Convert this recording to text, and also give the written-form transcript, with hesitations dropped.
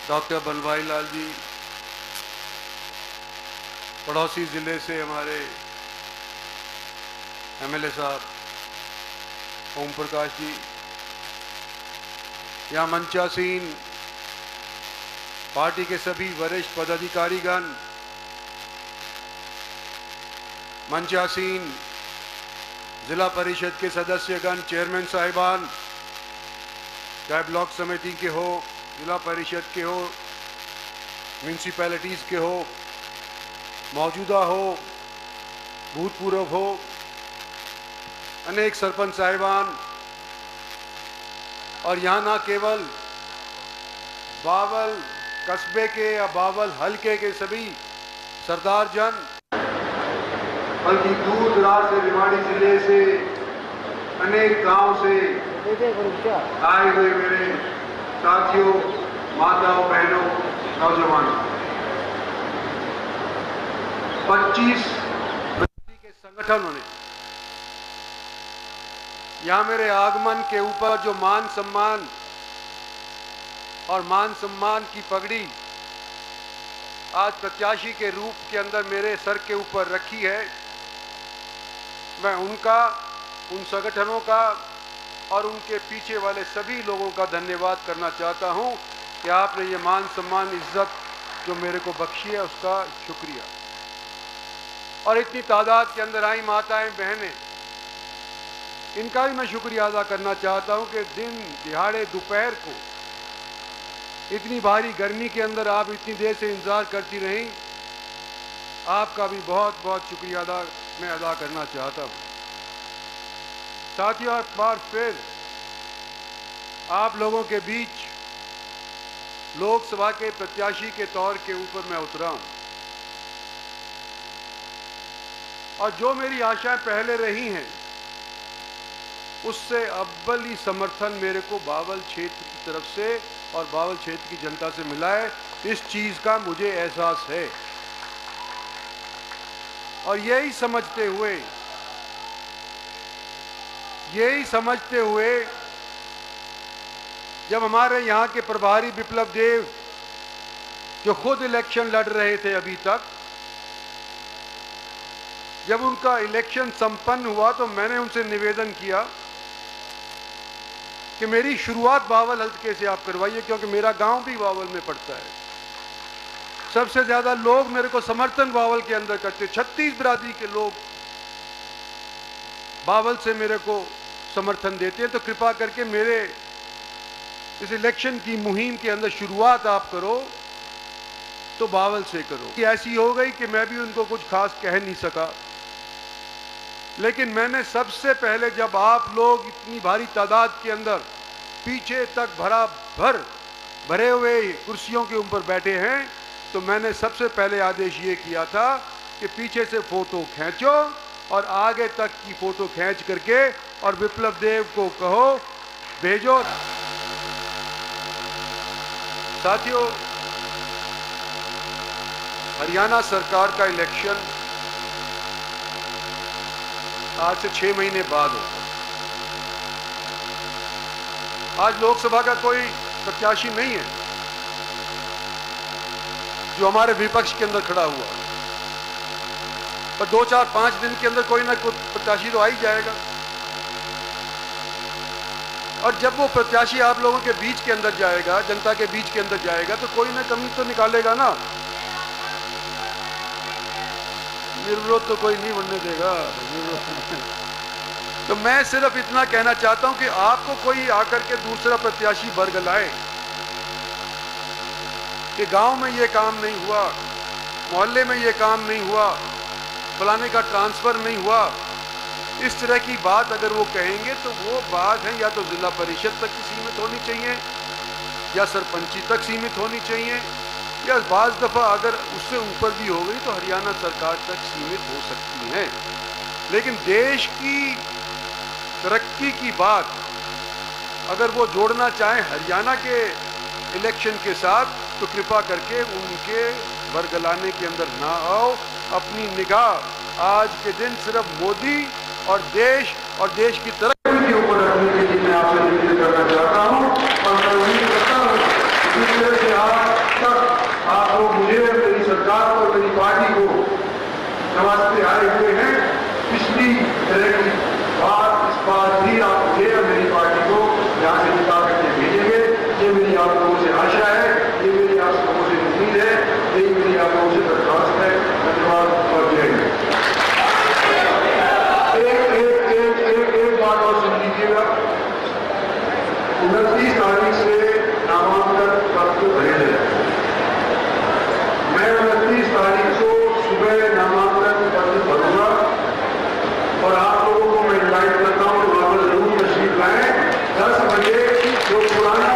Doctor Banwari Lal ji, पड़ोसी ज़िले से हमारे एमएलए साहब ओम प्रकाश जी, यहाँ मंचासीन पार्टी के सभी वरिष्ठ पदाधिकारीगण, मंचासीन जिला परिषद के सदस्यगण, चेयरमैन साहिबान, चाहे ब्लॉक समिति के हो, जिला परिषद के हो, म्यूनसिपैलिटीज़ के हो, मौजूदा हो, भूतपूर्व हो, अनेक सरपंच साहिबान, और यहाँ ना केवल बावल कस्बे के या बावल हलके के सभी सरदार जन, बल्कि दूर दराज से भिवाड़ी जिले से अनेक गांव से आए हुए मेरे साथियों, माताओं, बहनों, नौजवानों, 25 के संगठनों ने यहाँ मेरे आगमन के ऊपर जो मान सम्मान और मान सम्मान की पगड़ी आज प्रत्याशी के रूप के अंदर मेरे सर के ऊपर रखी है, मैं उनका, उन संगठनों का और उनके पीछे वाले सभी लोगों का धन्यवाद करना चाहता हूं कि आपने ये मान सम्मान, इज्जत जो मेरे को बख्शी है, उसका शुक्रिया। और इतनी तादाद के अंदर आई माताएं, बहनें, इनका भी मैं शुक्रिया अदा करना चाहता हूं कि दिन दिहाड़े दोपहर को इतनी भारी गर्मी के अंदर आप इतनी देर से इंतजार करती रहीं, आपका भी बहुत बहुत शुक्रिया मैं अदा करना चाहता हूं। साथियों, एक बार फिर आप लोगों के बीच लोकसभा के प्रत्याशी के तौर के ऊपर मैं उतरा हूं, और जो मेरी आशाएं पहले रही हैं उससे अव्वल ही समर्थन मेरे को बावल क्षेत्र की तरफ से और बावल क्षेत्र की जनता से मिला है। इस चीज का मुझे एहसास है, और यही समझते हुए जब हमारे यहाँ के प्रभारी विप्लव देव जो खुद इलेक्शन लड़ रहे थे अभी तक, जब उनका इलेक्शन संपन्न हुआ तो मैंने उनसे निवेदन किया कि मेरी शुरुआत बावल हल्के से आप करवाइए, क्योंकि मेरा गांव भी बावल में पड़ता है। सबसे ज्यादा लोग मेरे को समर्थन बावल के अंदर करते, 36 बिरादरी के लोग बावल से मेरे को समर्थन देते हैं। तो कृपा करके मेरे इस इलेक्शन की मुहिम के अंदर शुरुआत आप करो तो बावल से करो। ऐसी हो गई कि मैं भी उनको कुछ खास कह नहीं सका, लेकिन मैंने सबसे पहले, जब आप लोग इतनी भारी तादाद के अंदर पीछे तक भरे हुए कुर्सियों के ऊपर बैठे हैं, तो मैंने सबसे पहले आदेश ये किया था कि पीछे से फोटो खींचो और आगे तक की फोटो खींच करके और विप्लव देव को कहो भेजो। साथियों, हरियाणा सरकार का इलेक्शन आज से 6 महीने बाद होगा। आज लोकसभा का कोई प्रत्याशी नहीं है जो हमारे विपक्ष के अंदर खड़ा हुआ, पर 2, 4, 5 दिन के अंदर कोई ना कोई प्रत्याशी तो आ ही जाएगा। और जब वो प्रत्याशी आप लोगों के बीच के अंदर जाएगा, जनता के बीच के अंदर जाएगा, तो कोई ना कमी तो निकालेगा ना। निर्विरोध तो कोई नहीं बनने देगा। तो मैं सिर्फ इतना कहना चाहता हूं कि आपको कोई आकर के दूसरा प्रत्याशी बरगलाए कि गांव में ये काम नहीं हुआ, मोहल्ले में ये काम नहीं हुआ, फलाने का ट्रांसफर नहीं हुआ, इस तरह की बात अगर वो कहेंगे तो वो बात है या तो जिला परिषद तक सीमित होनी चाहिए या सरपंची तक सीमित होनी चाहिए, या बाज़ दफ़ा अगर उससे ऊपर भी हो गई तो हरियाणा सरकार तक सीमित हो सकती है। लेकिन देश की तरक्की की बात अगर वो जोड़ना चाहें हरियाणा के इलेक्शन के साथ, तो कृपा करके उनके बरगलाने के अंदर ना आओ। अपनी निगाह आज के दिन सिर्फ मोदी और देश की तरक्की के ऊपर रखने के लिए मैं आपसे निवेदन करना चाहता हूँ, और मैं उम्मीद करता हूँ कि जिस तरह से आप आप लोग मुझे, मेरी सरकार और मेरी पार्टी को नवाजते आए हुए हैं। पिछली तरह की बात इस बार भी आप मुझे और मेरी पार्टी को यहाँ से निकाल करके भेजेंगे। ये मेरी आप लोगों से आशा है, ये मेरी आप लोगों से उम्मीद है, यही मेरी आप लोगों से दरख्वास्त है। धन्यवाद और जय हिंद। एक बात और सुन लीजिएगा। 29 तारीख से नामांकन पत्र भरे गए। मैं 29 तारीख को सुबह नामांकन पत्र भरूंगा और आप लोगों को मैं इनवाइट करता हूँ, वहां पर जरूर तशरीफ लाएं। 10 बजे जो पुराना